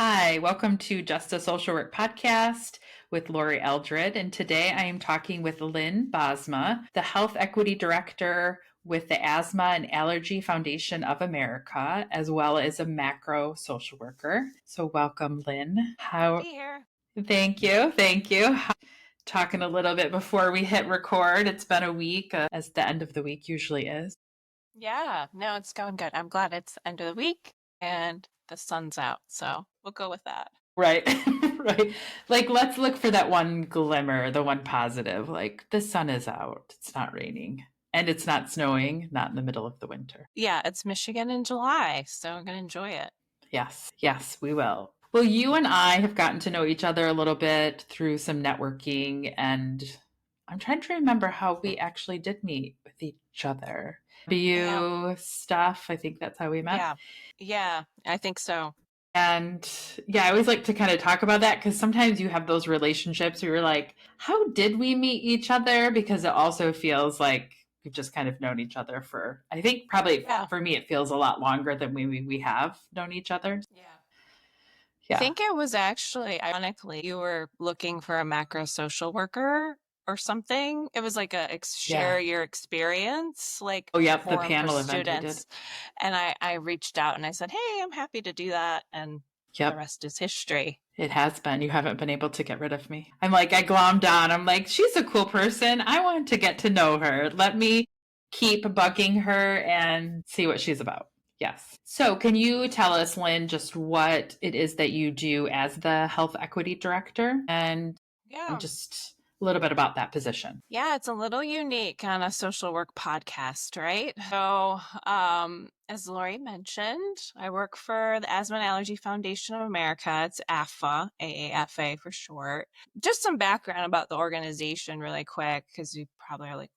Hi, welcome to Just a Social Work podcast with Lori Eldred. And today I am talking with Lynne Bosma, the Health Equity Director with the Asthma and Allergy Foundation of America, as well as a macro social worker. So welcome, Lynne. Be here. Thank you. Thank you. Talking a little bit before we hit record. It's been a week, as the end of the week usually is. Yeah, no, it's going good. I'm glad it's end of the week and the sun's out, so we'll go with that. Right. Right. Like, let's look for that one glimmer, the one positive. Like, the sun is out. It's not raining. And it's not snowing, not in the middle of the winter. Yeah, it's Michigan in July, so I'm gonna enjoy it. Yes. Yes, we will. Well, you and I have gotten to know each other a little bit through some networking, and I'm trying to remember how we actually did meet with each other. Yeah, BU stuff. I think that's how we met. yeah, yeah, I think so. And yeah, I always like to kind of talk about that because sometimes you have those relationships where you're like, how did we meet each other? Because it also feels like we've just kind of known each other for, I think probably Yeah, for me, it feels a lot longer than we have known each other. yeah. I Yeah. think it was actually, ironically, you were looking for a macro social worker or something. It was like Yeah. share your experience, like Oh, yep. The forum for panel event we did. students. And I reached out and I said, hey, I'm happy to do that. And the Yep. rest is history. It has been. You haven't been able to get rid of me. I'm like, I glommed on. I'm like, she's a cool person. I want to get to know her. Let me keep bugging her and see what she's about. Yes. So, can you tell us, Lynne, just what it is that you do as the Health Equity Director and Yeah. just a little bit about that position? Yeah, it's a little unique on a social work podcast, right? As Lori mentioned, I work for the Asthma and Allergy Foundation of America. It's AFA, AAFA for short. Just some background about the organization, really quick, because you probably are like,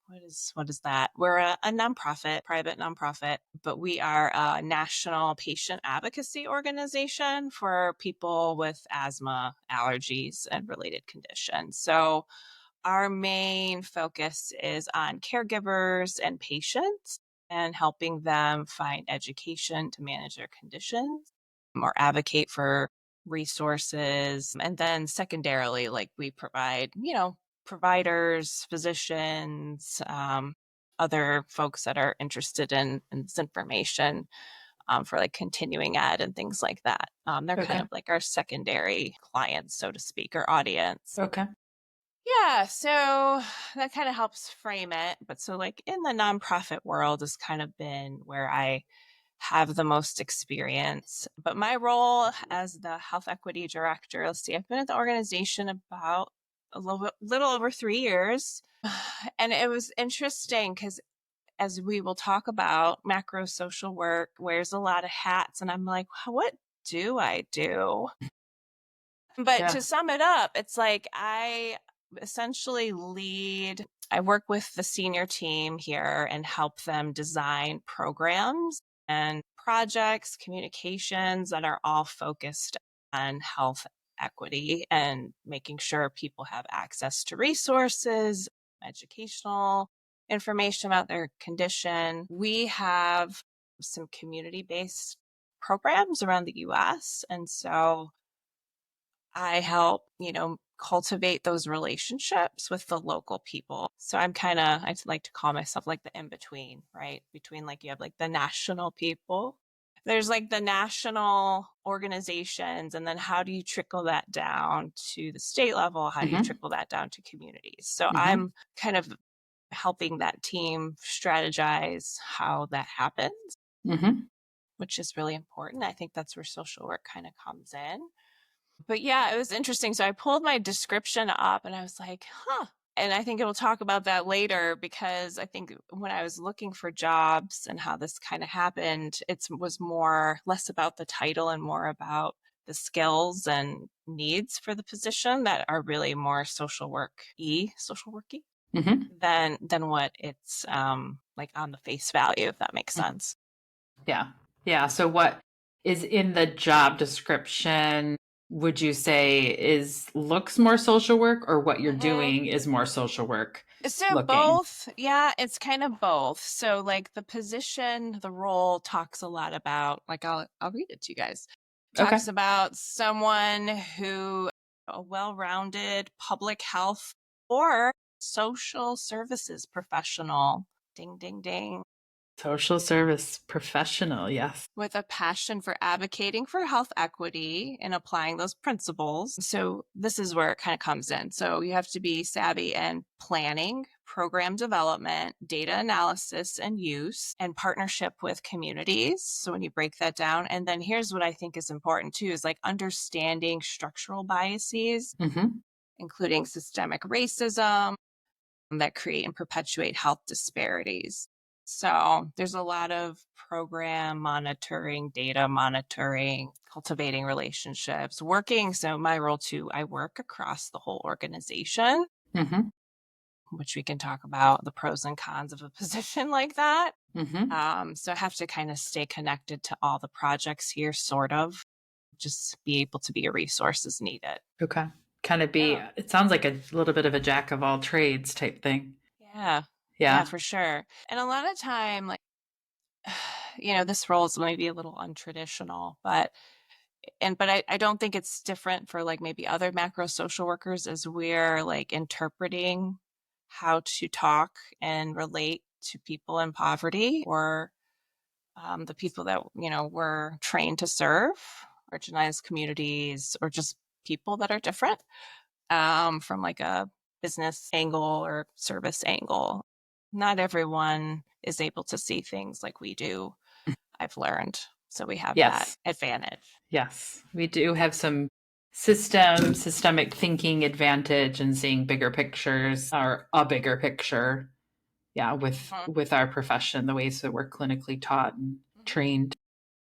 what is that? We're a nonprofit, private nonprofit, but we are a national patient advocacy organization for people with asthma, allergies, and related conditions. So our main focus is on caregivers and patients and helping them find education to manage their conditions or advocate for resources. And then secondarily, like we provide, providers, physicians, other folks that are interested in this information for like continuing ed and things like that. They're kind Okay. of like our secondary clients, so to speak, or audience. Okay. Yeah, so that kind of helps frame it. But so, like, in the nonprofit world has kind of been where I have the most experience. But my role as the health equity director, let's see, I've been at the organization about little over 3 years. And it was interesting because as we will talk about, macro social work wears a lot of hats. And I'm like, what do I do? But Yeah. to sum it up, it's like I essentially I work with the senior team here and help them design programs and projects, communications that are all focused on health equity and making sure people have access to resources, educational information about their condition. We have some community based programs around the US. And so I help, cultivate those relationships with the local people. So I like to call myself like the in between, right? Between like you have like the national people, there's like the national organizations, and then how do you trickle that down to the state level? How do you Mm-hmm. trickle that down to communities? So Mm-hmm. I'm kind of helping that team strategize how that happens, Mm-hmm. which is really important. I think that's where social work kind of comes in. But yeah, it was interesting. So I pulled my description up and I was like, huh. And I think it'll talk about that later because I think when I was looking for jobs and how this kind of happened, it was less about the title and more about the skills and needs for the position that are really more social worky Mm-hmm. than what it's like on the face value, if that makes sense. Yeah. Yeah. So what is in the job description, would you say is looks more social work or what you're Mhm. doing is more social work So looking? both, yeah, it's kind of both. So like the position, the role talks a lot about like I'll read it to you guys. Okay. Talks about someone who a well-rounded public health or social services professional. Ding, ding, ding. Social service professional. Yes. With a passion for advocating for health equity and applying those principles. So this is where it kind of comes in. So you have to be savvy in planning, program development, data analysis and use, and partnership with communities. So when you break that down, and then here's what I think is important too, is like understanding structural biases, Mm-hmm. including systemic racism, that create and perpetuate health disparities. So there's a lot of program monitoring, data monitoring, cultivating relationships, working. So my role too, I work across the whole organization, Mm-hmm. which we can talk about the pros and cons of a position like that. Mm-hmm. So I have to kind of stay connected to all the projects here, sort of, just be able to be a resource as needed. Okay. Kind of be, Yeah. it sounds like a little bit of a jack of all trades type thing. Yeah. Yeah, Yeah. for sure. And a lot of time, like, this role is maybe a little untraditional, but I don't think it's different for like maybe other macro social workers as we're like interpreting how to talk and relate to people in poverty or the people that, we're trained to serve, marginalized communities, or just people that are different from like a business angle or service angle. Not everyone is able to see things like we do, I've learned. So we have that Yes. advantage. Yes. We do have some systemic thinking advantage and seeing bigger pictures or a bigger picture. Yeah, Mhm. with our profession, the ways that we're clinically taught and trained.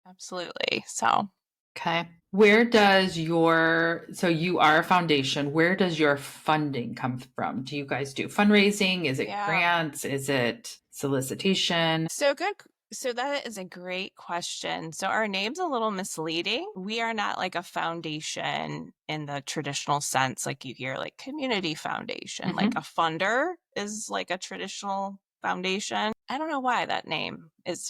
Absolutely. So, Okay. Where does so you are a foundation, where does your funding come from? Do you guys do fundraising? Is it yeah. grants? Is it solicitation? So good. So that is a great question. So our name's a little misleading. We are not like a foundation in the traditional sense, like you hear like community foundation, like a Hmm. funder is like a traditional foundation. I don't know why that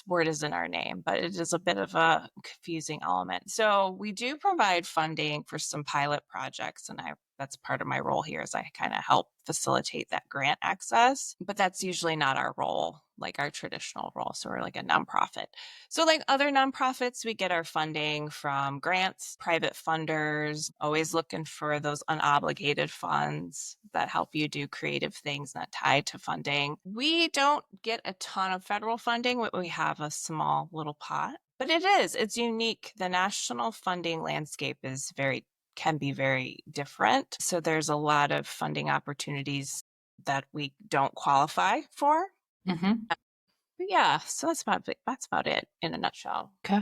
word is in our name, but it is a bit of a confusing element. So we do provide funding for some pilot projects, and that's part of my role here is I kind of help facilitate that grant access, but that's usually not our role, like our traditional role. So we're like a nonprofit. So like other nonprofits, we get our funding from grants, private funders, always looking for those unobligated funds that help you do creative things not tied to funding. We don't get a ton of federal funding, but we have a small little pot. But it's unique. The national funding landscape can be very different. So there's a lot of funding opportunities that we don't qualify for. Hmm. But yeah, so that's about it in a nutshell. Okay.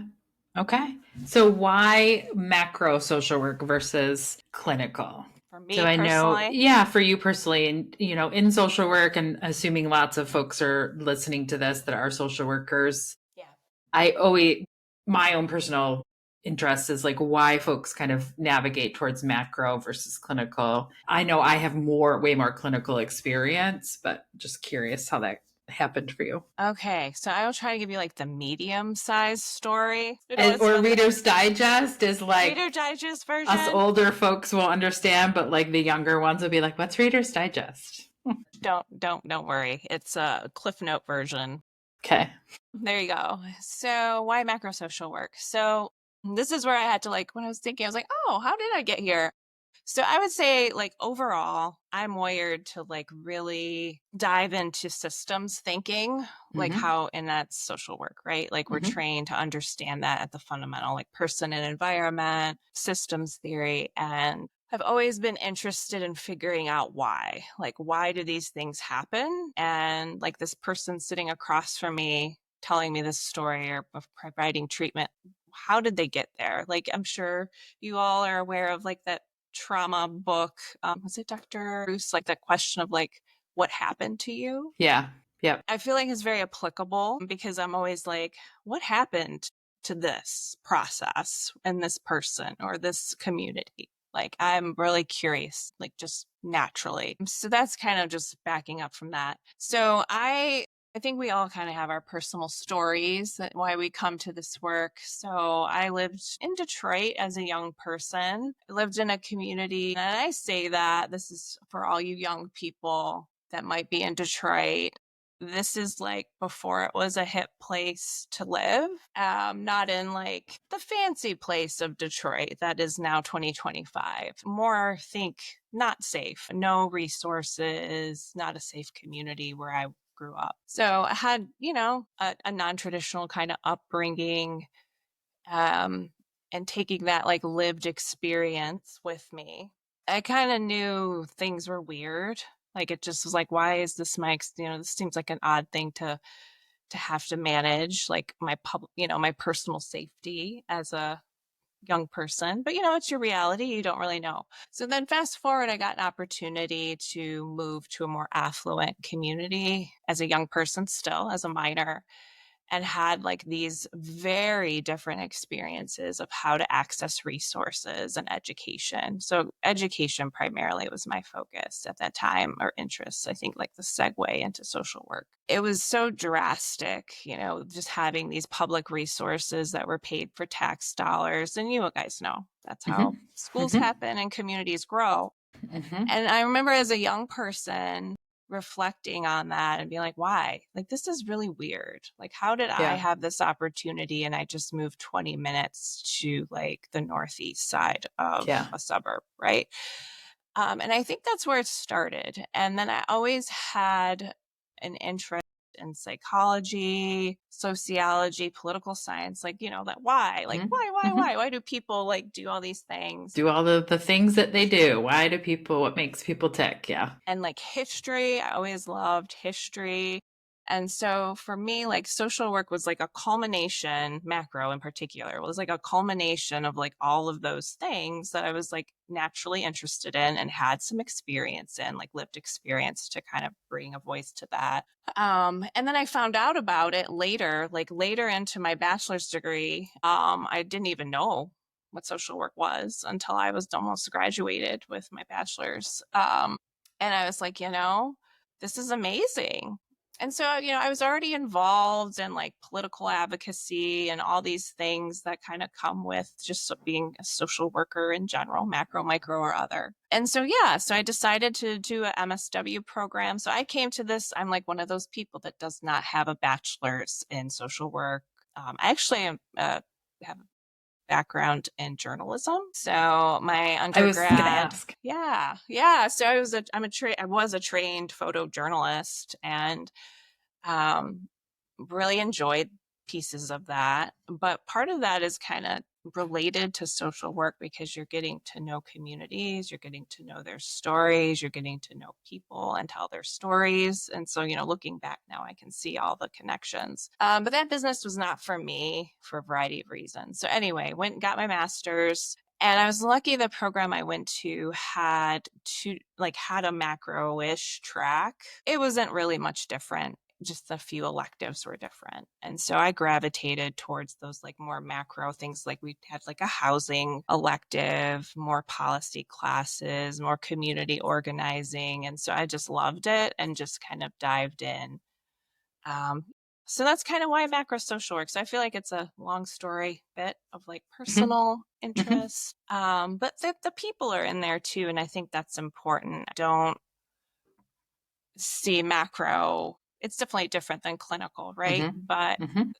Okay. So why macro social work versus clinical? For So me I know, personally, yeah, for you personally, and in social work, and assuming lots of folks are listening to this that are social workers, yeah. I always, my own personal interest is like why folks kind of navigate towards macro versus clinical. I know I have way more clinical experience, but just curious how that happened for you. Okay, so I will try to give you like the medium-sized story. It's Or funny. Reader's Digest is like Reader Digest us version. older folks will understand, but like the younger ones will be like, what's Reader's Digest? Don't worry. It's a Cliff Note version. Okay. There you go. So why macro social work? So this is where I had to like when I was thinking, I was like, oh, how did I get here? So I would say like overall, I'm wired to like really dive into systems thinking, like Hmm. how, and that's social work, right? Like we're Hmm. trained to understand that at the fundamental, like person and environment, systems theory. And I've always been interested in figuring out why, like, why do these things happen? And like this person sitting across from me telling me this story or of providing treatment, how did they get there? Like, I'm sure you all are aware of like that trauma book. Was it Dr. Bruce? Like that question of like, what happened to you? Yeah. Yep. I feel like it's very applicable because I'm always like, what happened to this process and this person or this community? Like, I'm really curious, like just naturally. So that's kind of just backing up from that. So I I think we all kind of have our personal stories that why we come to this work. So I lived in Detroit as a young person. I lived in a community, and I say that this is for all you young people that might be in Detroit. This is like before it was a hip place to live, not in like the fancy place of Detroit that is now 2025. More think not safe, no resources, not a safe community where I grew up. So I had, a non-traditional kind of upbringing, um, and taking that like lived experience with me. I kind of knew things were weird. Like it just was like, why is this this seems like an odd thing to have to manage, like my personal safety as a young person, but it's your reality. You don't really know. So then fast forward, I got an opportunity to move to a more affluent community as a young person, still as a minor, and had like these very different experiences of how to access resources and education. So education primarily was my focus at that time, or interests, I think, like the segue into social work. It was so drastic, just having these public resources that were paid for tax dollars. And you guys know that's how Hmm. schools Hmm. happen and communities grow. Hmm. And I remember as a young person reflecting on that and being like, why? Like, this is really weird. Like, how did I Yeah. have this opportunity and I just moved 20 minutes to like the northeast side of Yeah. a suburb, right? And I think that's where it started. And then I always had an interest in psychology, sociology, political science, like, that why, like, Hmm. why? Hmm. Why do people like do all these things? Do all the things that they do. Why do people, what makes people tick? Yeah. And like history, I always loved history. And so for me, like social work was like a culmination, macro in particular, was like a culmination of like all of those things that I was like naturally interested in and had some experience in, like lived experience to kind of bring a voice to that. And then I found out about it later, like later into my bachelor's degree. I didn't even know what social work was until I was almost graduated with my bachelor's. And I was like, this is amazing. And so, I was already involved in like political advocacy and all these things that kind of come with just being a social worker in general, macro, micro, or other. And so, yeah, so I decided to do a MSW program. So I came to this, I'm like one of those people that does not have a bachelor's in social work. I actually have background in journalism. So my I was going to undergrad, ask. yeah. So I was a trained photojournalist, and um, really enjoyed pieces of that. But part of that is kind of related to social work because you're getting to know communities, you're getting to know their stories, you're getting to know people and tell their stories. And so, looking back now, I can see all the connections. But that business was not for me for a variety of reasons. So anyway, went and got my master's. And I was lucky the program I went to had a macro-ish track. It wasn't really much different, just a few electives were different. And so I gravitated towards those like more macro things. Like we had like a housing elective, more policy classes, more community organizing. And so I just loved it and just kind of dived in. Um, so that's kind of why macro social works. I feel like it's a long story bit of like Hmm. personal Hmm. interest. But the people are in there too. And I think that's important. Don't see macro. It's definitely different than clinical, right? Hmm. But Hmm.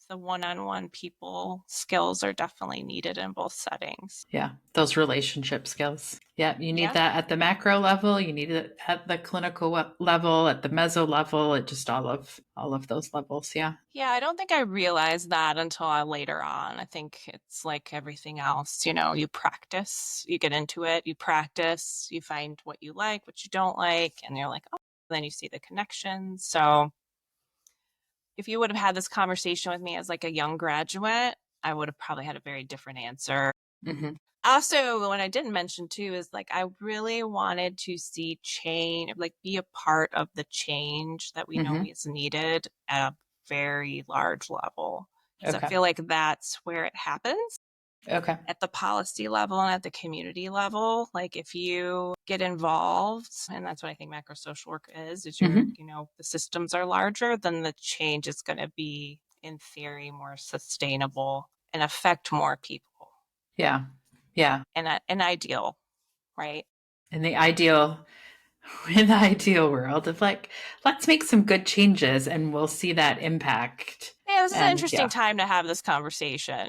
the one-on-one people skills are definitely needed in both settings. Yeah, those relationship skills. Yeah, you need Yeah. that at the macro level. You need it at the clinical level, at the meso level, at just all of those levels. Yeah. Yeah, I don't think I realized that until later on. I think it's like everything else, you practice, you get into it, you practice, you find what you like, what you don't like, and you're like, oh, then you see the connections. So if you would have had this conversation with me as like a young graduate, I would have probably had a very different answer. Hmm. Also, what I didn't mention too is like I really wanted to see change, like be a part of the change that we know Hmm. is needed at a very large level. Because I Okay. feel like that's where it happens. Okay. at the policy level and at the community level. Like if you get involved, and that's what I think macro social work is Hmm. the systems are larger, then the change is going to be, in theory, more sustainable and affect more people. Yeah. Yeah. And an ideal, right? In the ideal, in the ideal world of like, let's make some good changes and we'll see that impact. Yeah, this is an And interesting yeah. time to have this conversation.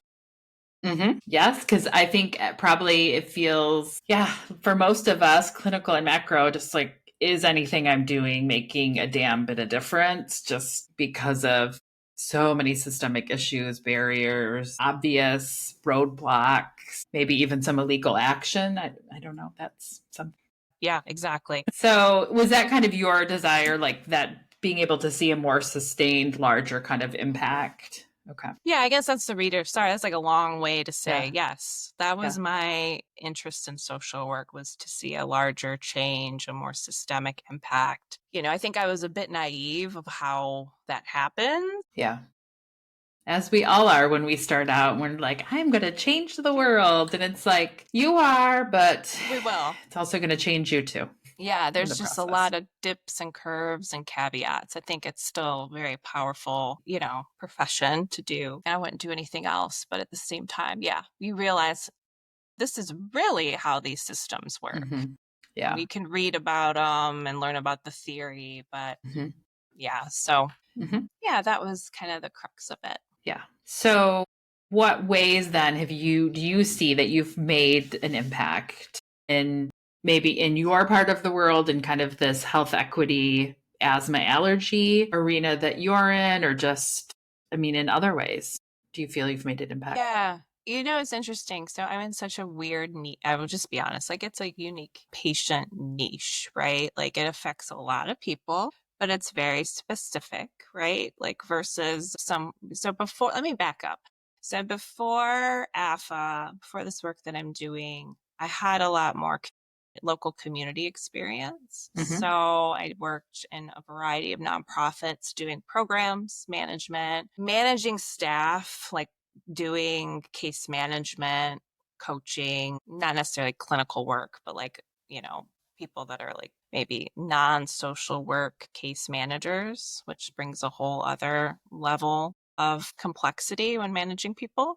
Yes, because I think probably it feels, yeah, for most of us, clinical and macro, just like, is anything I'm doing making a damn bit of difference just because of so many systemic issues, barriers, obvious roadblocks, maybe even some illegal action? I don't know. That's something. Yeah, exactly. So, was that kind of your desire, like that being able to see a more sustained, larger kind of impact? Okay. Yeah, I guess that's the reader. Sorry, that's like a long way to say Yeah. yes. That was Yeah. my interest in social work, was to see a larger change, a more systemic impact. I think I was a bit naive of how that happened. Yeah. As we all are when we start out, we're like, I'm going to change the world. And it's like, you are, but We will. it's also going to change you too Yeah, in the there's just a process. lot of dips and curves and caveats. I think it's still a very powerful, profession to do. And I wouldn't do anything else. But at the same time, yeah, you realize this is really how these systems work. Hmm. Yeah. We can read about them and learn about the theory, but Hmm. yeah, so Hmm. yeah, that was kind of the crux of it. Yeah. So, what ways then do you see that you've made an impact in maybe in your part of the world and kind of this health equity, asthma, allergy arena that you're in, or just, I mean, in other ways? Do you feel you've made an impact? Yeah. It's interesting. So I'm in such a weird niche. I will just be honest. Like it's a unique patient niche, right? Like it affects a lot of people, but it's very specific, right? Like versus so before, let me back up. So before AFA, before this work that I'm doing, I had a lot more local community experience. Hmm. So I worked in a variety of nonprofits doing programs, management, managing staff, like doing case management, coaching, not necessarily clinical work, but like, people that are like maybe non-social work case managers, which brings a whole other level of complexity when managing people,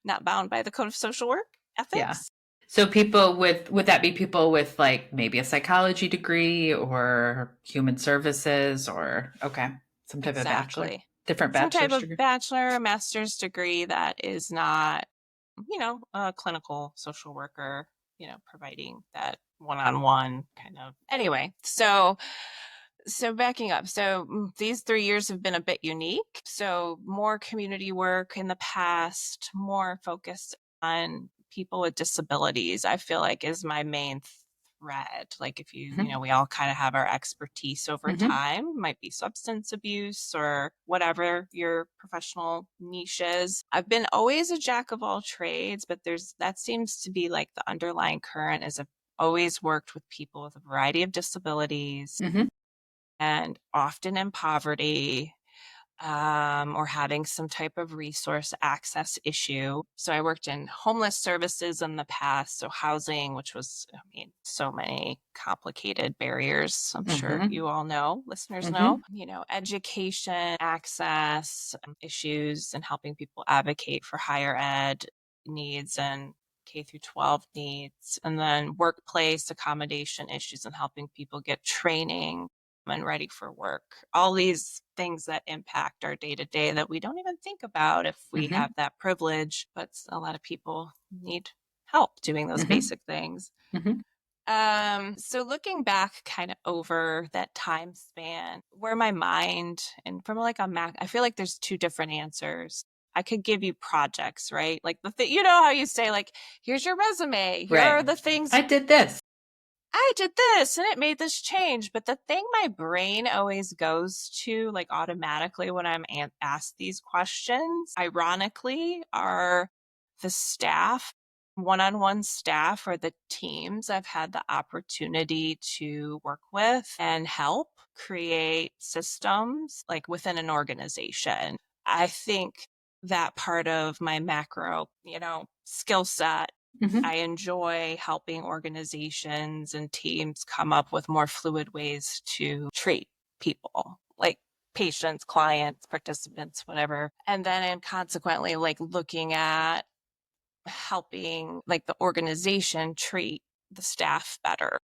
not bound by the Code of Social Work Yeah. ethics. So people with would that be people with like maybe a psychology degree or human services or okay, some type of bachelor, Exactly. different Some type bachelor's of degree? bachelor or master's degree that is not, a clinical social worker, providing that one-on-one kind of. Anyway, so backing up. So these 3 years have been a bit unique. So more community work in the past, more focused on people with disabilities, I feel like is my main thread. Like if Hmm. we all kind of have our expertise over Hmm. time, might be substance abuse or whatever your professional niche is. I've been always a jack of all trades, but that seems to be like the underlying current is I've always worked with people with a variety of disabilities Hmm. and often in poverty, or having some type of resource access issue. So I worked in homeless services in the past, so housing, which was, I mean, so many complicated barriers. I'm sure Hmm. you all know, listeners know, Hmm. education, access issues, and helping people advocate for higher ed needs and K through 12 needs, and then workplace accommodation issues and helping people get training and ready for work. All these things that impact our day to day that we don't even think about if we Hmm. have that privilege, but a lot of people need help doing those Hmm. basic things. Hmm. So looking back kind of over that time span, where my mind and from like a Mac, I feel like there's two different answers. I could give you projects, right? Like how you say, like, here's your resume, here are Right. the things I did this. I did this and it made this change. But the thing my brain always goes to, like automatically when I'm asked these questions, ironically, are the staff, one on one staff, or the teams I've had the opportunity to work with and help create systems like within an organization. I think that part of my macro, skill set. Hmm. I enjoy helping organizations and teams come up with more fluid ways to treat people, like patients, clients, participants, whatever. And then, and consequently, like looking at helping like the organization treat the staff better,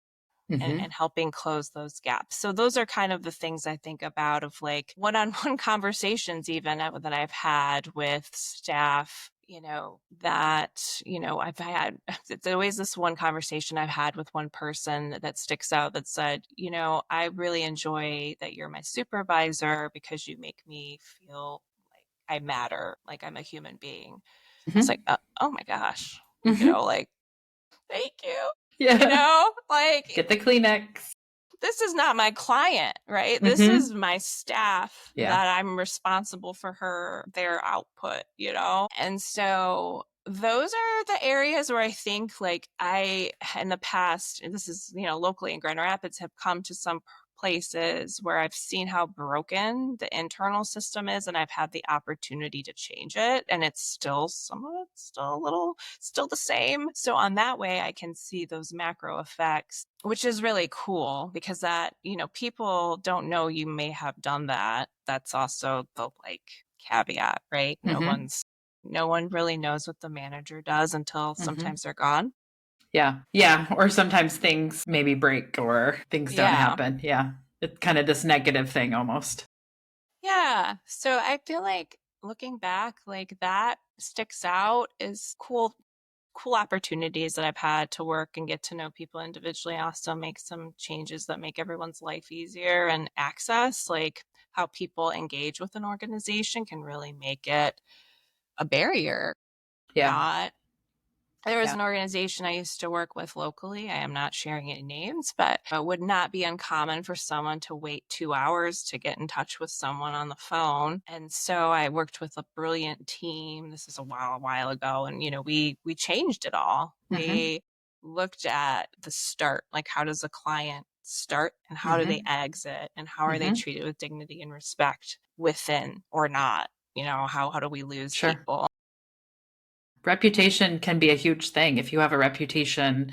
Hmm. and helping close those gaps. So those are kind of the things I think about, of like one-on-one conversations even that I've had with staff, that, I've had, it's always this one conversation I've had with one person that sticks out that said, I really enjoy that you're my supervisor because you make me feel like I matter, like I'm a human being. I was like, Hmm. oh my gosh, Hmm. like, thank you. Yeah. Like Get the Kleenex. this is not my client, right? This is Hmm. my staff Yeah. that I'm responsible for their output, And so those are the areas where I think like I, in the past, and this is, locally in Grand Rapids, have come to some places where I've seen how broken the internal system is, and I've had the opportunity to change it. And it's still, some of it's still a little, still the same. So on that way, I can see those macro effects, which is really cool because that, people don't know you may have done that. That's also the like caveat, right? Hmm. No one really knows what the manager does until Hmm. sometimes they're gone. Yeah. Yeah. Or sometimes things maybe break or things don't Yeah. happen. Yeah. It's kind of this negative thing almost. Yeah. So I feel like looking back, like that sticks out is cool opportunities that I've had to work and get to know people individually. I also make some changes that make everyone's life easier, and access, like how people engage with an organization can really make it a barrier. Yeah. Not There was Yeah. an organization I used to work with locally. I am not sharing any names, but it would not be uncommon for someone to wait 2 hours to get in touch with someone on the phone. And so I worked with a brilliant team. This is a while ago. And, we changed it all. Hmm. We looked at the start, like how does a client start and how do they Hmm. exit and how are they Hmm. treated with dignity and respect within or not? How do we lose Sure. people? Reputation can be a huge thing. If you have a reputation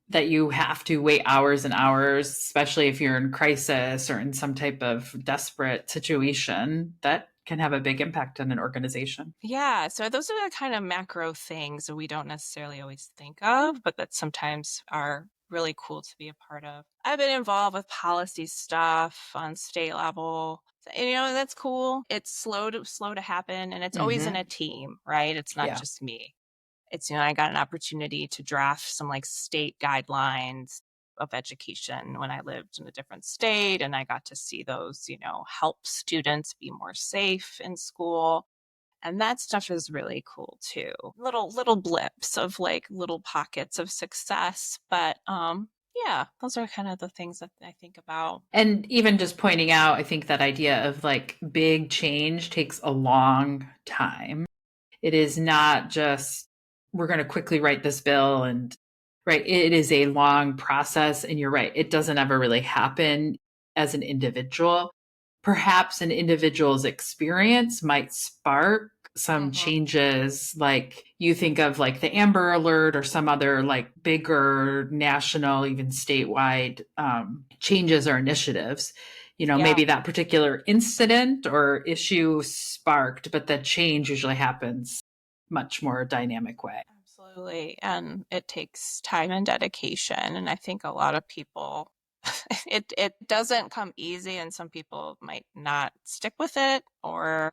that you have to wait hours and hours, especially if you're in crisis or in some type of desperate situation, that can have a big impact on an organization. Yeah, so those are the kind of macro things that we don't necessarily always think of, but that sometimes are really cool to be a part of. I've been involved with policy stuff on state level. And that's cool. It's slow to happen, and it's always in a Hmm. team, right? It's not Yeah. just me. It's, I got an opportunity to draft some like state guidelines of education when I lived in a different state, and I got to see those, help students be more safe in school, and that stuff is really cool too. Little blips of like little pockets of success, but yeah, those are kind of the things that I think about. And even just pointing out, I think that idea of like big change takes a long time. It is not just, we're going to quickly write this bill and, right. It is a long process. And you're right. It doesn't ever really happen as an individual. Perhaps an individual's experience might spark some Hmm. changes, like you think of like the Amber Alert or some other like bigger national, even statewide changes or initiatives. Yeah, Maybe that particular incident or issue sparked, but the change usually happens much more dynamic way. absolutely. And it takes time and dedication. And I think a lot of people, it doesn't come easy, and some people might not stick with it, or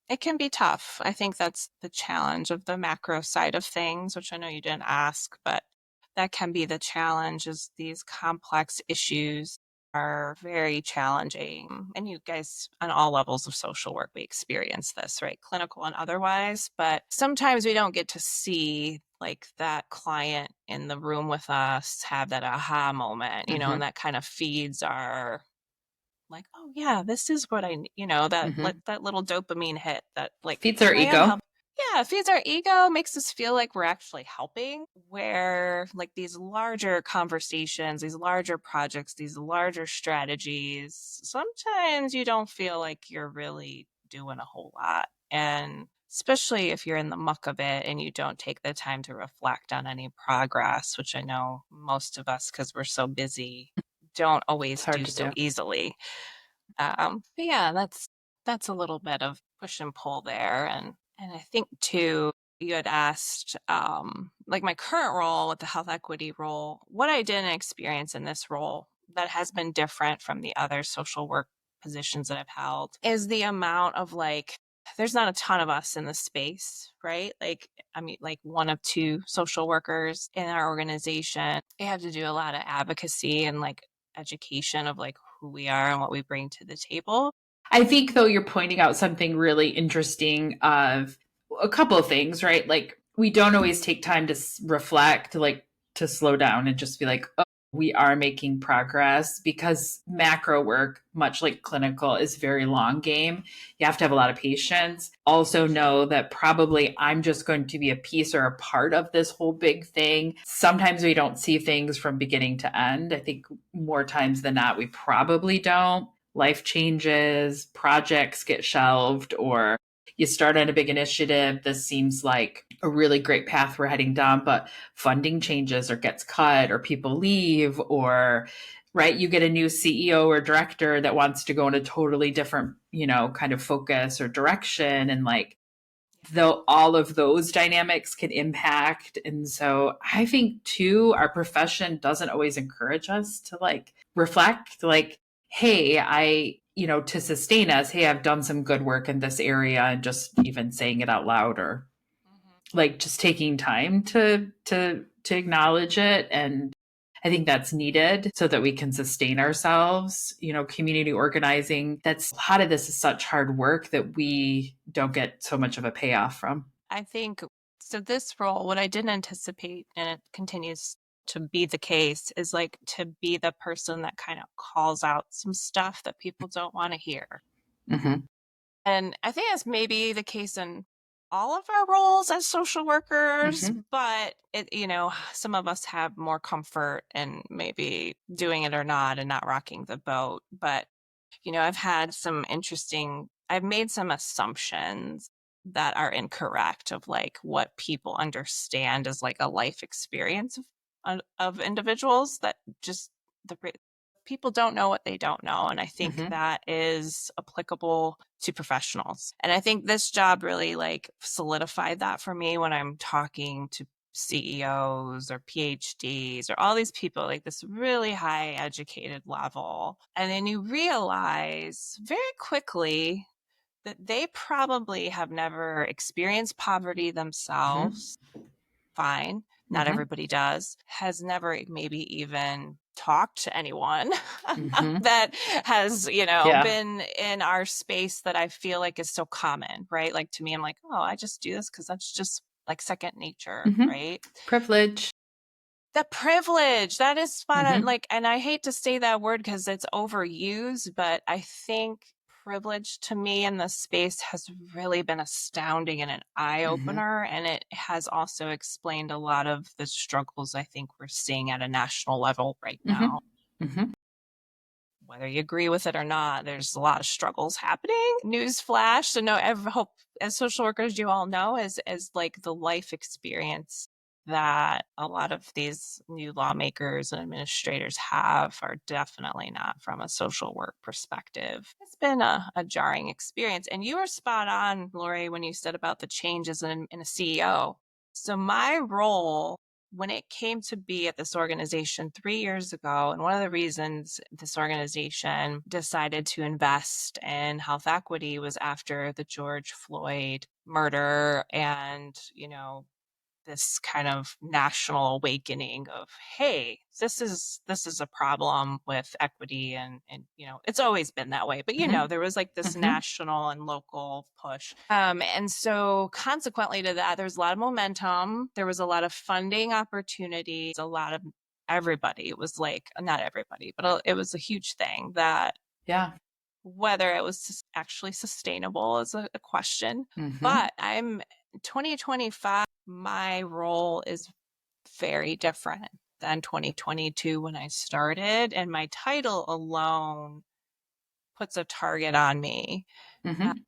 it can be tough. I think that's the challenge of the macro side of things, which I know you didn't ask, but that can be the challenge, is these complex issues are very challenging. And you guys on all levels of social work, we experience this, right? Clinical and otherwise, but sometimes we don't get to see like that client in the room with us have that aha moment, Hmm. and that kind of feeds our like, oh yeah, this is what Hmm. that little dopamine hit that like, Feeds our I am ego. help. Yeah, it feeds our ego, makes us feel like we're actually helping. Where like these larger conversations, these larger projects, these larger strategies, sometimes you don't feel like you're really doing a whole lot. And especially if you're in the muck of it and you don't take the time to reflect on any progress, which I know most of us, because we're so busy, don't It's always hard do to so do. easily. But yeah, that's a little bit of push and pull there. And I think too, you had asked, like my current role with the health equity role, what I didn't experience in this role that has been different from the other social work positions that I've held is the amount of like, there's not a ton of us in the space, right? Like, I mean, like one of two social workers in our organization. We have to do a lot of advocacy and like education of like who we are and what we bring to the table. I think though you're pointing out something really interesting of a couple of things, right? Like we don't always take time to reflect, like to slow down and just be like, oh, we are making progress because macro work, much like clinical, is very long game. You have to have a lot of patience. Also know that probably I'm just going to be a piece or a part of this whole big thing. Sometimes we don't see things from beginning to end. I think more times than not, we probably don't. Life changes, projects get shelved, or you start on a big initiative. This seems like a really great path we're heading down, but funding changes or gets cut, or people leave, or right, you get a new CEO or director that wants to go in a totally different, kind of focus or direction. And like, though all of those dynamics can impact. And so I think too, our profession doesn't always encourage us to like reflect, like, hey, to sustain us, hey, I've done some good work in this area, and just even saying it out loud, or like just taking time to acknowledge it. And I think that's needed so that we can sustain ourselves. Community organizing, that's a lot of this is such hard work that we don't get so much of a payoff from. I think so. This role, what I didn't anticipate, and it continues to be the case, is like to be the person that kind of calls out some stuff that people don't want to hear. Mm-hmm. And I think that's maybe the case in all of our roles as social workers, Mm-hmm. but some of us have more comfort in maybe doing it or not and not rocking the boat. But, I've made some assumptions that are incorrect of like what people understand as like a life experience of individuals that just the people don't know what they don't know. And I think Mm-hmm. that is applicable to professionals. And I think this job really like solidified that for me when I'm talking to CEOs or PhDs or all these people, like this really high educated level. And then you realize very quickly that they probably have never experienced poverty themselves. Fine. Not Mm-hmm. everybody does. Has never maybe even talked to anyone Mm-hmm. that has, Yeah. been in our space that I feel like is so common, right? Like to me, I'm like, oh, I just do this because that's just like second nature, Mm-hmm. right? Privilege. The privilege, that is spot on. Mm-hmm. Like, and I hate to say that word because it's overused, but I think privilege to me in this space has really been astounding and an eye Mm-hmm. opener. And it has also explained a lot of the struggles I think we're seeing at a national level right now. Mm-hmm. Mm-hmm. Whether you agree with it or not, there's a lot of struggles happening. Newsflash. So no, I hope as social workers, you all know, as like the life experience that a lot of these new lawmakers and administrators have are definitely not from a social work perspective. It's been a jarring experience. And you were spot on, Lori, when you said about the changes in a CEO. So my role when it came to be at this organization 3 years ago, and one of the reasons this organization decided to invest in health equity was after the George Floyd murder and, this kind of national awakening of, hey, this is a problem with equity and it's always been that way, but there was like this Mm-hmm. national and local push, and so consequently to that there's a lot of momentum, there was a lot of funding opportunities, a lot of everybody, it was like not everybody but it was a huge thing that Yeah. whether it was actually sustainable is a question. Mm-hmm. But I'm 2025, my role is very different than 2022 when I started. And my title alone puts a target on me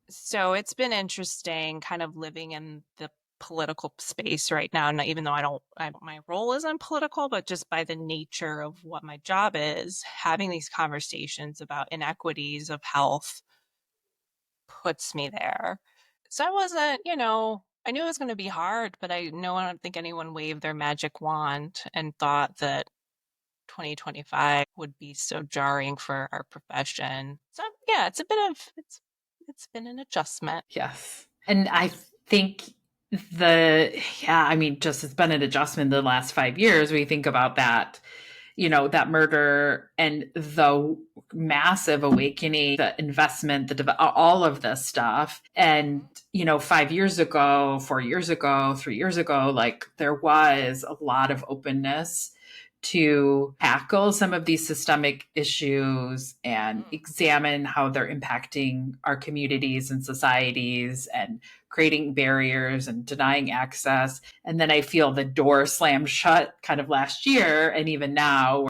So it's been interesting kind of living in the political space right now. And even though my role isn't political, but just by the nature of what my job is, having these conversations about inequities of health puts me there. So I wasn't, I knew it was going to be hard, but I don't think anyone waved their magic wand and thought that 2025 would be so jarring for our profession. So yeah, it's been an adjustment. Yes. And I think I mean, just it's been an adjustment in the last 5 years. We think about that, that murder and the massive awakening, the investment, all of this stuff. And, 5 years ago, 4 years ago, 3 years ago, like there was a lot of openness to tackle some of these systemic issues and examine how they're impacting our communities and societies and creating barriers and denying access. And then I feel the door slammed shut kind of last year. And even now,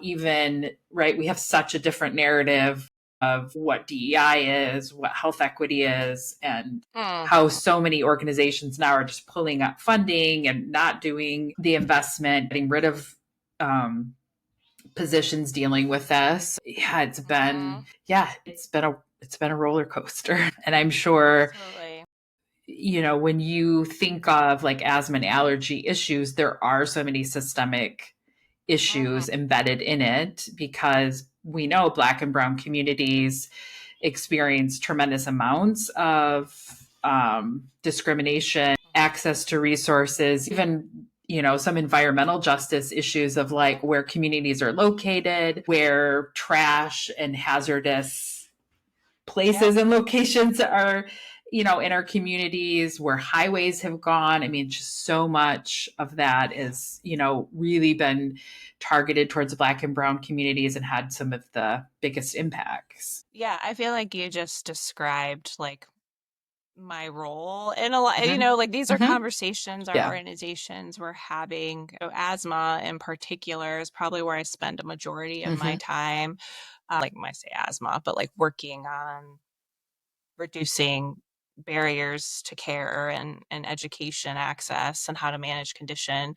even, right, we have such a different narrative of what DEI is, what health equity is, and how so many organizations now are just pulling up funding and not doing the investment, getting rid of positions dealing with this. Yeah, it's been a roller coaster. And I'm sure, Absolutely. when you think of like asthma and allergy issues, there are so many systemic issues embedded in it because we know Black and Brown communities experience tremendous amounts of discrimination, access to resources, even some environmental justice issues of like where communities are located, where trash and hazardous places and locations are, in our communities, where highways have gone. I mean, just so much of that is, really been targeted towards the Black and Brown communities and had some of the biggest impacts. Yeah, I feel like you just described like my role in a lot, like these are conversations our Yeah. organizations were having. Asthma in particular is probably where I spend a majority of my time. Like when I say asthma, but like working on reducing barriers to care and education access and how to manage condition.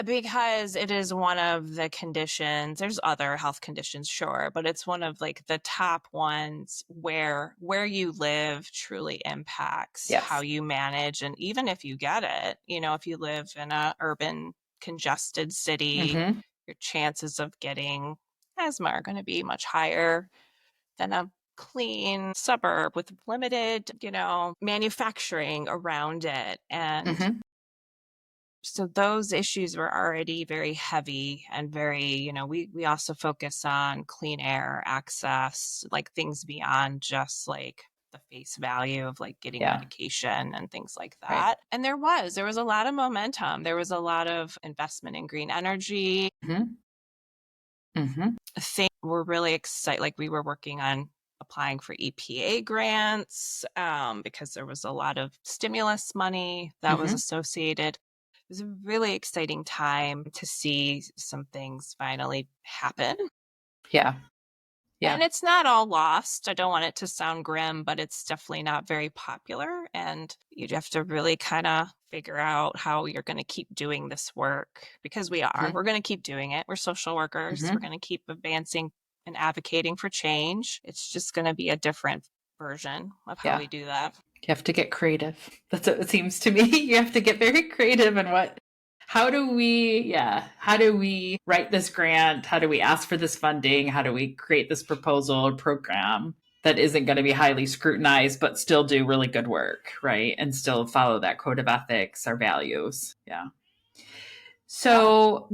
Because it is one of the conditions, there's other health conditions, sure, but it's one of like the top ones where you live truly impacts how Yes. you manage. And even if you get it, if you live in a urban congested city, your chances of getting asthma are going to be much higher than a clean suburb with limited, manufacturing around it. And so those issues were already very heavy and very, we also focus on clean air access, like things beyond just like the face value of like getting Yeah. medication and things like that. Right. And there was a lot of momentum. There was a lot of investment in green energy. Things were really excited. Like we were working on applying for EPA grants because there was a lot of stimulus money that was associated. It was a really exciting time to see some things finally happen. Yeah. Yeah. And it's not all lost. I don't want it to sound grim, but it's definitely not very popular. And you have to really kind of figure out how you're going to keep doing this work because we're going to keep doing it. We're social workers. We're going to keep advancing and advocating for change. It's just going to be a different version of how we do that. You have to get creative. That's what it seems to me. You have to get very creative in how do we write this grant? How do we ask for this funding? How do we create this proposal or program that isn't going to be highly scrutinized, but still do really good work, right? And still follow that code of ethics, our values. Yeah. So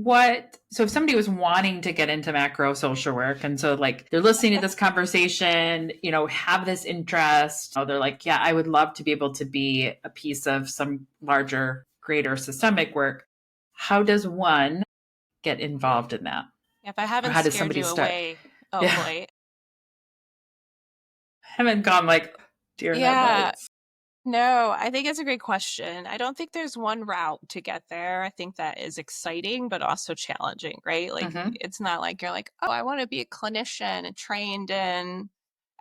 if somebody was wanting to get into macro social work and so like they're listening to this conversation, have this interest, they're like, yeah, I would love to be able to be a piece of some larger, greater systemic work. How does one get involved in that? If I haven't How does scared somebody you start? away, oh Yeah. boy. I haven't gone like deer in Yeah. headlights. No, I think it's a great question. I don't think there's one route to get there. I think that is exciting, but also challenging, right? Like, it's not like you're like, oh, I want to be a clinician and trained in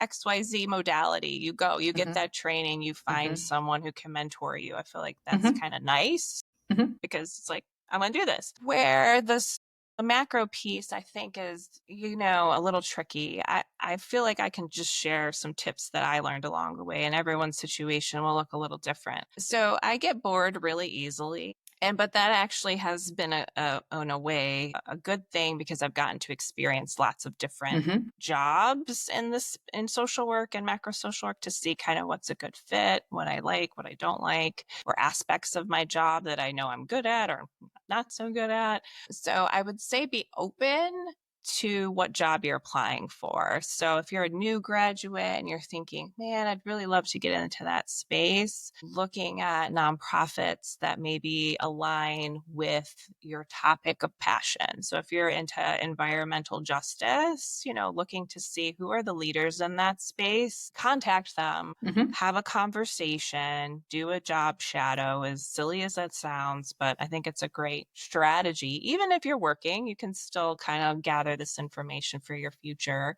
XYZ modality. You go, you get Mhm. that training, you find Mhm. someone who can mentor you. I feel like that's Mhm. kind of nice Mhm. because it's like, I'm going to do this. Where the macro piece, I think, is, a little tricky. I feel like I can just share some tips that I learned along the way, and everyone's situation will look a little different. So I get bored really easily. But that actually has been in a way, a good thing because I've gotten to experience lots of different Mhm. jobs in social work and macro social work to see kind of what's a good fit, what I like, what I don't like, or aspects of my job that I know I'm good at or not so good at. So I would say be open to what job you're applying for. So if you're a new graduate and you're thinking, man, I'd really love to get into that space, looking at nonprofits that maybe align with your topic of passion. So if you're into environmental justice, looking to see who are the leaders in that space, contact them, Mhm. have a conversation, do a job shadow, as silly as that sounds, but I think it's a great strategy. Even if you're working, you can still kind of gather this information for your future.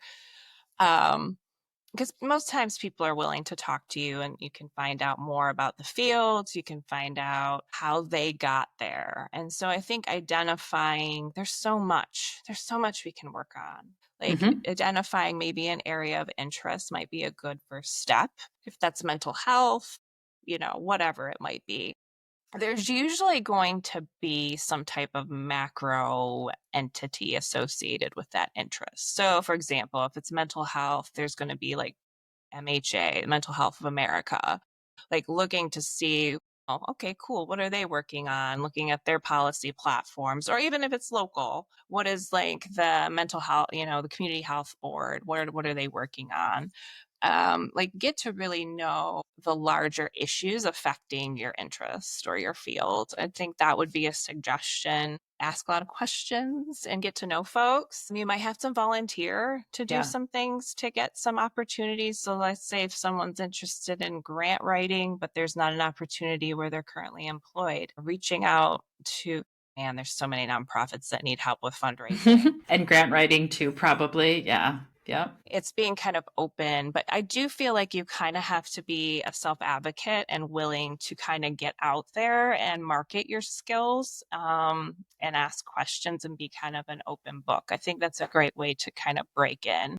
Because most times people are willing to talk to you and you can find out more about the fields, you can find out how they got there. And so I think identifying, there's so much we can work on. Like Mhm. identifying maybe an area of interest might be a good first step. If that's mental health, whatever it might be, there's usually going to be some type of macro entity associated with that interest. So, for example, if it's mental health, there's going to be like MHA, Mental Health of America, like looking to see, oh, okay, cool. What are they working on? Looking at their policy platforms, or even if it's local, what is like the mental health, the community health board? What are they working on? Like get to really know the larger issues affecting your interest or your field. I think that would be a suggestion. Ask a lot of questions and get to know folks. You might have to volunteer to do Yeah. some things to get some opportunities. So let's say if someone's interested in grant writing, but there's not an opportunity where they're currently employed, reaching out to, man, there's so many nonprofits that need help with fundraising. And grant writing too, probably. Yeah. Yeah. It's being kind of open, but I do feel like you kind of have to be a self advocate and willing to kind of get out there and market your skills, and ask questions and be kind of an open book. I think that's a great way to kind of break in.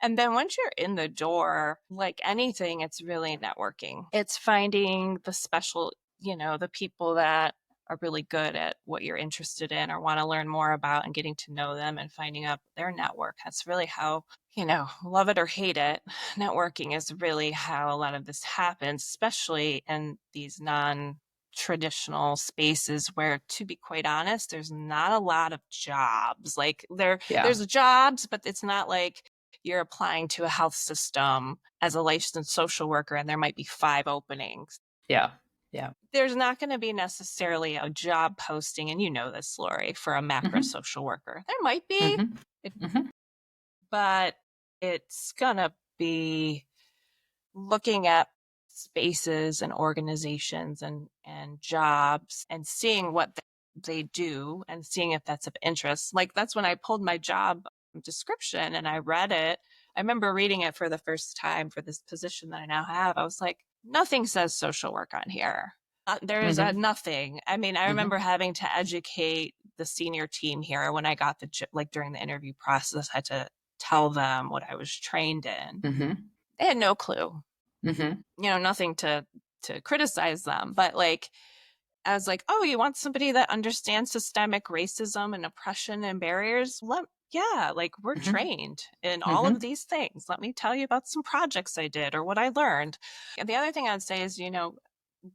And then once you're in the door, like anything, it's really networking. It's finding the special, the people that are really good at what you're interested in or want to learn more about and getting to know them and finding out their network. That's really how, love it or hate it, networking is really how a lot of this happens, especially in these non-traditional spaces where, to be quite honest, there's not a lot of jobs. Like Yeah. there's jobs, but it's not like you're applying to a health system as a licensed social worker and there might be 5 openings. Yeah. Yeah. There's not going to be necessarily a job posting, and you know this, Lori, for a macro Mhm. social worker. There might be, Mhm. Mhm. but it's going to be looking at spaces and organizations and jobs and seeing what they do and seeing if that's of interest. Like that's when I pulled my job description and I read it. I remember reading it for the first time for this position that I now have. I was like, nothing says social work on here. There's Mhm. nothing. I mean, I remember Mhm. having to educate the senior team here when I got like during the interview process, I had to tell them what I was trained in. Mhm. They had no clue, Mhm. nothing to criticize them, but like I was like, oh, you want somebody that understands systemic racism and oppression and barriers? Yeah, like we're Mhm. trained in all of Mhm. these things. Let me tell you about some projects I did or what I learned. And the other thing I'd say is,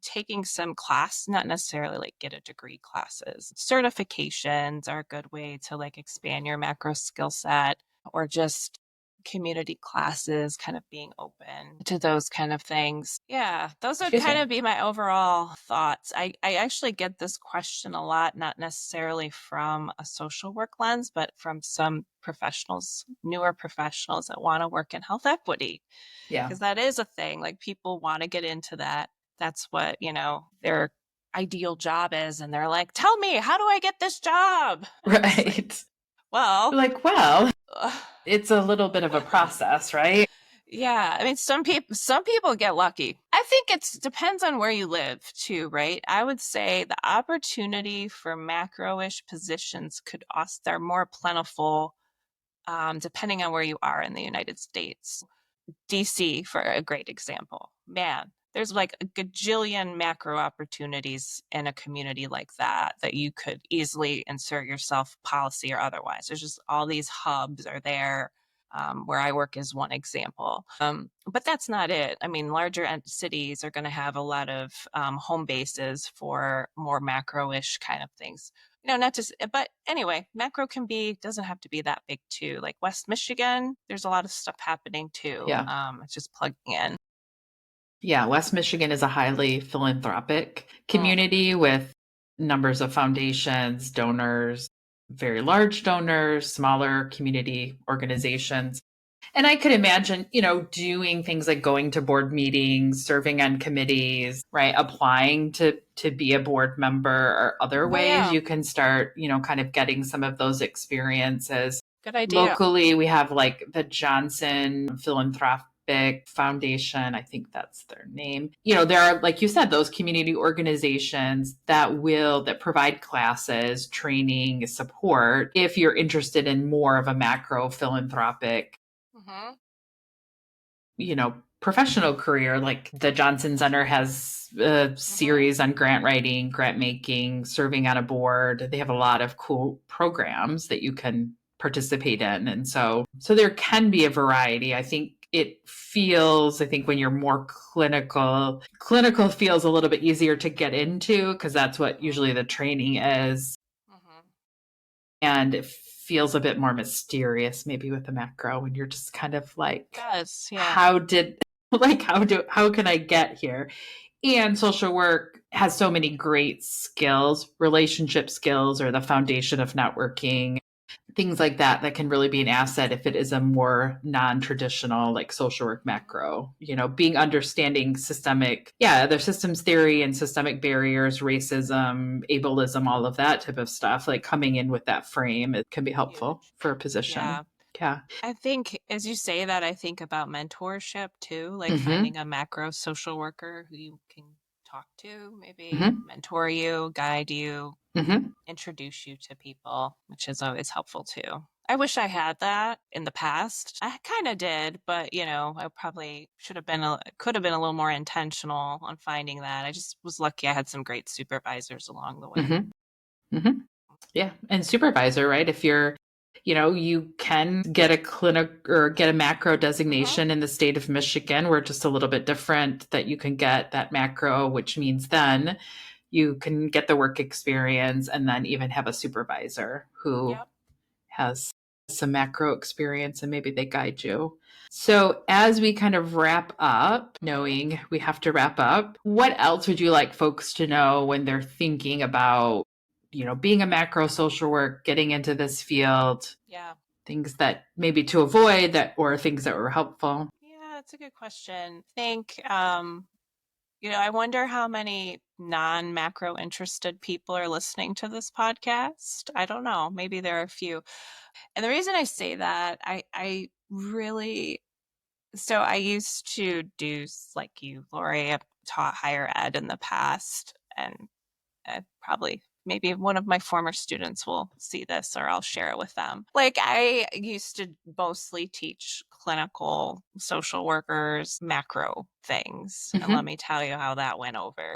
taking some class, not necessarily like get a degree classes. Certifications are a good way to like expand your macro skill set, or just community classes, kind of being open to those kind of things. Yeah, those would Excuse kind me. of be my overall thoughts. I actually get this question a lot, not necessarily from a social work lens, but from some professionals, newer professionals that want to work in health equity, Yeah. because that is a thing. Like people want to get into that. That's what, their ideal job is. And they're like, tell me, how do I get this job? It's like, Right. well, Like, well, ugh, it's a little bit of a process, right? Yeah, I mean, some people get lucky. I think it depends on where you live too, right? I would say the opportunity for macro-ish positions could also, they're more plentiful, depending on where you are in the United States. DC for a great example. Man, there's like a gajillion macro opportunities in a community like that that you could easily insert yourself, policy or otherwise. There's just all these hubs are there. Where I work is one example. But that's not it. I mean, larger cities are going to have a lot of home bases for more macro-ish kind of things. Not just, but anyway, macro doesn't have to be that big too. Like West Michigan, there's a lot of stuff happening too. Yeah. It's just plugging in. Yeah, West Michigan is a highly philanthropic Mm. community with numbers of foundations, donors, very large donors, smaller community organizations. And I could imagine, doing things like going to board meetings, serving on committees, right? Applying to be a board member or other Oh ways yeah, you can start, kind of getting some of those experiences. good idea. Locally, we have like the Johnson Philanthropic Foundation. I think that's their name. There are, like you said, those community organizations that provide classes, training, support if you're interested in more of a macro philanthropic Hmm. professional career. Like the Johnson Center has a Hmm. series on grant writing, grant making, serving on a board. They have a lot of cool programs that you can participate in. And so there can be a variety. I think when you're more clinical feels a little bit easier to get into because that's what Hmm. usually the training is. Hmm. And it feels a bit more mysterious maybe with the macro when you're just kind of It like, does, yeah. how did like how can I get here? And social work has so many great skills, relationship skills or the foundation of networking, things like that can really be an asset if it is a more non-traditional like social work macro, being understanding there's systems theory and systemic barriers, racism, ableism, all of that type of stuff, like coming in with that frame, it can be helpful Huge. for a position. Yeah. Yeah. I think as you say that, I think about mentorship too, like Mm-hmm. finding a macro social worker who you can talk to, maybe Mm-hmm. mentor you, guide you, Mm-hmm. introduce you to people, which is always helpful too. I wish I had that in the past. I kind of did, but I probably could have been a little more intentional on finding that. I just was lucky I had some great supervisors along the way. Mm-hmm. Mm-hmm. Yeah. And supervisor, right? If you're, you can get a clinic or get a macro Hmm. designation in the state of Michigan. We're just a little bit different that you can get that macro, which means then you can get the work experience and then even have a supervisor who Yep. has some macro experience and maybe they guide you. So, as we kind of wrap up, Hmm. knowing we have to wrap up, what else would you like folks to know when they're thinking about, being a macro social work, getting into this field, Yeah. things that maybe to avoid that or things that were helpful? Yeah, that's a good question. I think, I wonder how many non-macro interested people are listening to this podcast. I don't know. Maybe there are a few. And the reason I say that, I really, so I used to do, like you, Lori, I've taught higher ed in the past, and probably maybe one of my former students will see this or I'll share it with them. Like I used to mostly teach clinical social workers macro things. And let Mm-hmm. me tell you how that went over.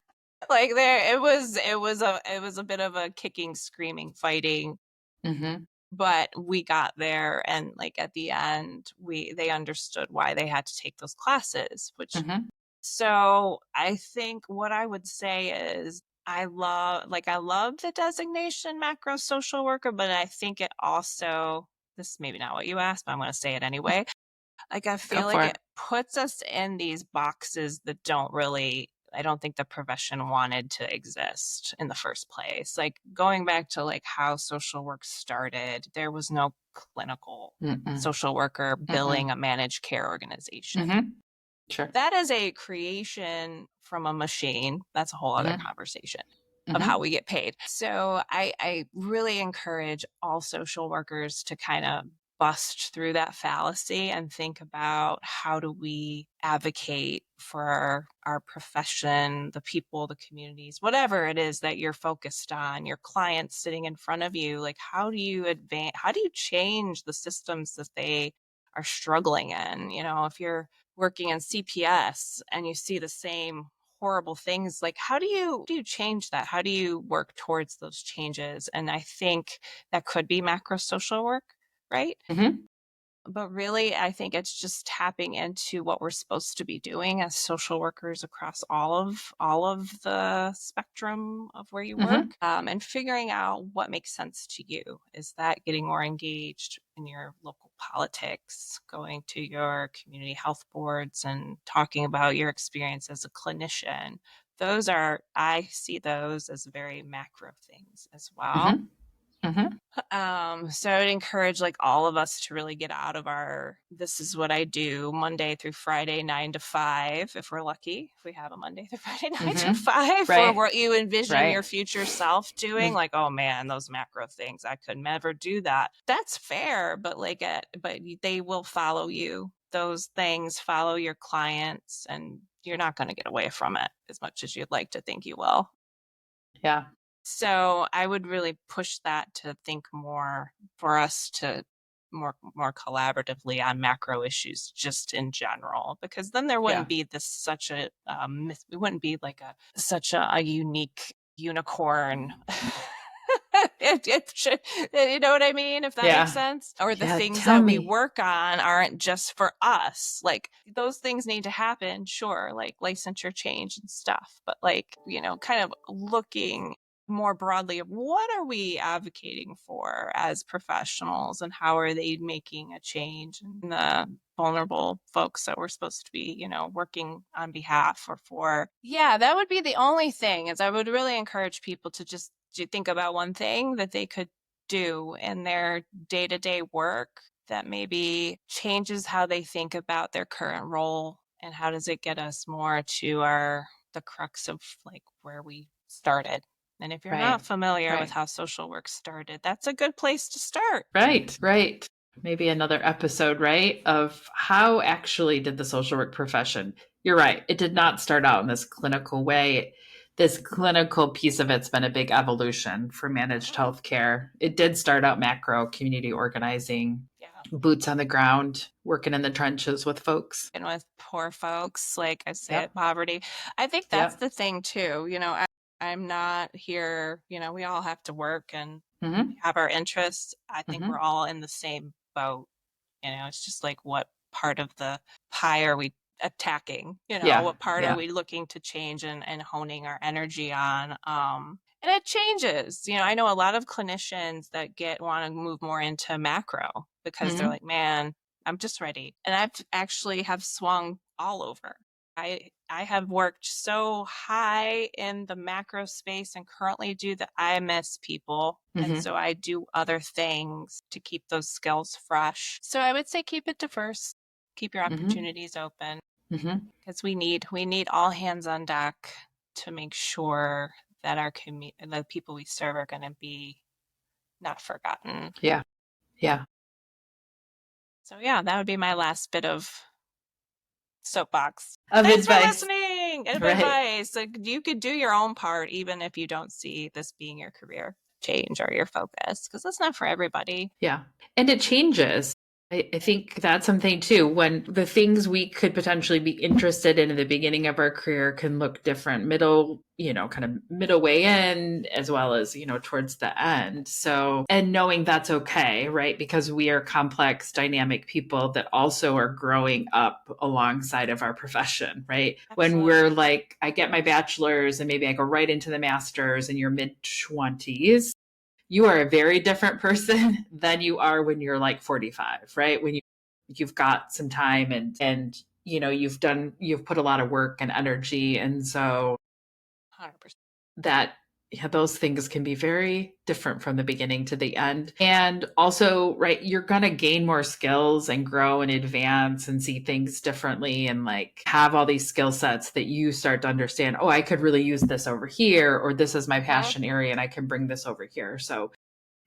Like it was a bit of a kicking, screaming, fighting, Mm-hmm. but we got there and like at the end they understood why they had to take those classes, which Mm-hmm. so I think what I would say is I love the designation macro social worker, but I think it also, this is maybe not what you asked, but I'm going to say it anyway. Like I Go feel like for it. it puts us in these boxes that I don't think the profession wanted to exist in the first place. Like going back to like how social work started, there was no clinical Mm-mm. social worker Mm-mm. billing a managed care organization. Mm-hmm. Sure. That is a creation from a machine. That's a whole other Mm-hmm. conversation of Mm-hmm. how we get paid. So I really encourage all social workers to kind of bust through that fallacy and think about how do we advocate for our profession, the people, the communities, whatever it is that you're focused on, your clients sitting in front of you, like how do you advance, how do you change the systems that they are struggling in? If you're working in CPS and you see the same horrible things, like how do you change that? How do you work towards those changes? And I think that could be macro social work, right? Mm-hmm. But really, I think it's just tapping into what we're supposed to be doing as social workers across all of the spectrum of where you Mm-hmm. work, and figuring out what makes sense to you. Is that getting more engaged in your local politics, going to your community health boards and talking about your experience as a clinician? I see those as very macro things as well. Mm-hmm. Mm-hmm. So I would encourage like all of us to really get out of this is what I do Monday through Friday, 9 to 5, if we're lucky, if we have a Monday through Friday, 9 to 5, or Right. what you envision your Right. future self doing. Mm-hmm. Like, oh man, those macro things, I could never do that. That's fair, but they will follow you. Those things follow your clients, and you're not going to get away from it as much as you'd like to think you will. Yeah. So I would really push that to think more for us to more collaboratively on macro issues just in general, because then there Yeah. wouldn't be we wouldn't be like such a unique unicorn. It should, you know what I mean? If that makes Yeah. sense. Or the Yeah. things Tell that we me. work on aren't just for us. Like those things need to happen, sure, like licensure change and stuff. But like, kind of looking more broadly of what are we advocating for as professionals and how are they making a change in the vulnerable folks that we're supposed to be, working on behalf or for. Yeah, that would be the only thing, is I would really encourage people to just think about one thing that they could do in their day-to-day work that maybe changes how they think about their current role, and how does it get us more to the crux of like where we started. And if you're not Right. familiar with Right. how social work started, that's a good place to start. Right. Right. Maybe another episode, right? Of how actually did the social work profession. You're right. It did not start out in this clinical way. This clinical piece of it's been a big evolution for managed healthcare. It did start out macro community organizing, Yeah. boots on the ground, working in the trenches with folks. And with poor folks, like I said, Yep. poverty. I think that's Yep. the thing too. I'm not here, we all have to work and Mm-hmm. have our interests. I think we're Mm-hmm. all in the same boat. It's just like, what part of the pie are we attacking? Yeah. What part are Yeah. we looking to change and honing our energy on? And it changes. I know a lot of clinicians that want to move more into macro because they're Mm-hmm. like, man, I'm just ready. And I've actually have swung all over. I have worked so high in the macro space and currently do the IMS people. And Mm-hmm. so I do other things to keep those skills fresh. So I would say keep it diverse, keep your Mm-hmm. opportunities open, Mm-hmm. because we need all hands on deck to make sure that the people we serve are going to be not forgotten. Yeah. Yeah. So yeah, that would be my last bit of soapbox. Of Thanks for advice. listening and Right. advice. Like, you could do your own part even if you don't see this being your career change or your focus, because it's not for everybody. Yeah. And it changes. I think that's something too. When the things we could potentially be interested in the beginning of our career can look different, kind of middle way in, as well as, towards the end. So, and knowing that's okay, right? Because we are complex, dynamic people that also are growing up alongside of our profession, right? When Absolutely. we're like, I get my bachelor's and maybe I go right into the master's in your mid 20s, you are a very different person than you are when you're like 45, right? When you've got some time and you've put a lot of work and energy, and so 100%. that yeah, those things can be very different from the beginning to the end. And also, right, you're going to gain more skills and grow and advance and see things differently and like have all these skill sets that you start to understand, oh, I could really use this over here, or this is my passion area and I can bring this over here. So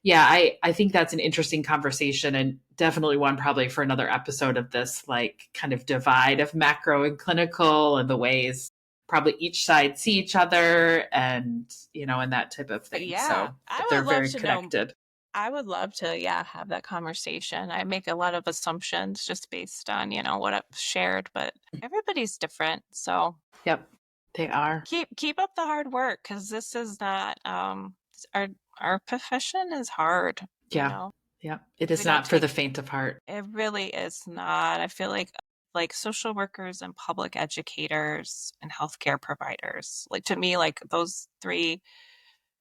Yeah, I think that's an interesting conversation, and definitely one probably for another episode of this, like kind of divide of macro and clinical and the ways probably each side see each other and, and that type of thing. Yeah, So I they're would love very to know. connected. I would love to, yeah, have that conversation. I make a lot of assumptions just based on, what I've shared, but everybody's different. So Yep, they are. keep up the hard work because this is not our our profession is hard, Yeah. Yeah. It We is don't not for take the faint of heart. it really is not. I feel like social workers and public educators and healthcare providers, like to me, like those three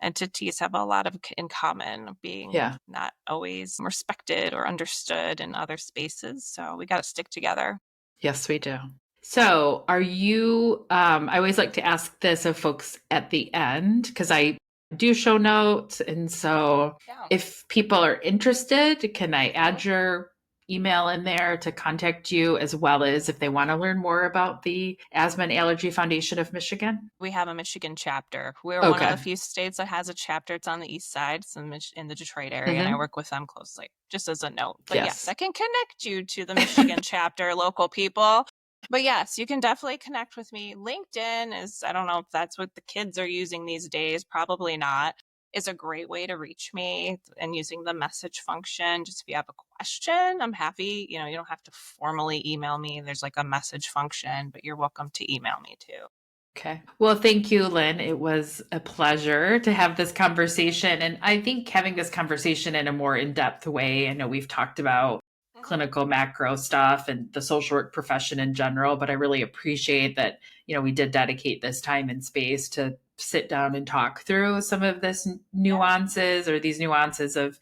entities have a lot of in common, being Yeah. not always respected or understood in other spaces. So we got to stick together. Yes, we do. So, are you? I always like to ask this of folks at the end because I do show notes. And so, Yeah. if people are interested, can I Mhm. add your email in there to contact you, as well as if they want to learn more about the Asthma and Allergy Foundation of Michigan? We have a Michigan chapter. We're one of Okay. the few states that has a chapter. It's on the east side, it's in the Detroit area, and I Hmm. work with them closely, just as a note. But yes, Yes. I can connect you to the Michigan chapter, local people. But yes, you can definitely connect with me. LinkedIn is, I don't know if that's what the kids are using these days, probably not. Is a great way to reach me, and using the message function. Just if you have a question, I'm happy. You don't have to formally email me. There's like a message function, but you're welcome to email me too. Okay. Well, thank you, Lynn. It was a pleasure to have this conversation. And I think having this conversation in a more in depth way, I know we've talked about Mhm. clinical macro stuff and the social work profession in general, but I really appreciate that, we did dedicate this time and space to sit down and talk through some of this Yeah. nuances or these nuances of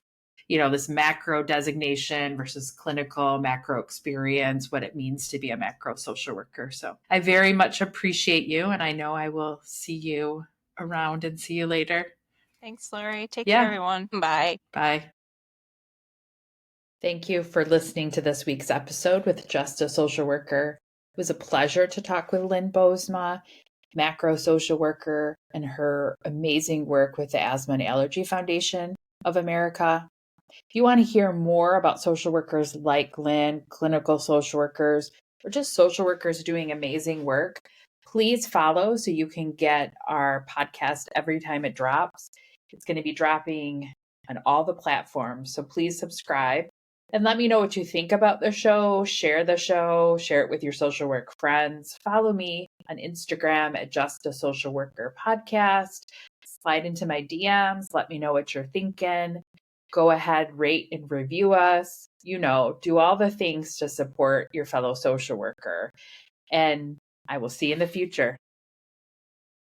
this macro designation versus clinical macro experience, what it means to be a macro social worker. So I very much appreciate you, and I know I will see you around and see you later. Thanks, Lori. Take care, Yeah. everyone. Bye. Bye. Thank you for listening to this week's episode with Just a Social Worker. It was a pleasure to talk with Lynne Bosma, macro social worker, and her amazing work with the Asthma and Allergy Foundation of America. If you want to hear more about social workers like Lynn, clinical social workers, or just social workers doing amazing work, please follow so you can get our podcast every time it drops. It's going to be dropping on all the platforms. So please subscribe and let me know what you think about the show. Share it with your social work friends. Follow me on Instagram at Just a Social Worker Podcast. Slide into my DMs. Let me know what you're thinking. Go ahead, rate and review us. Do all the things to support your fellow social worker. And I will see you in the future.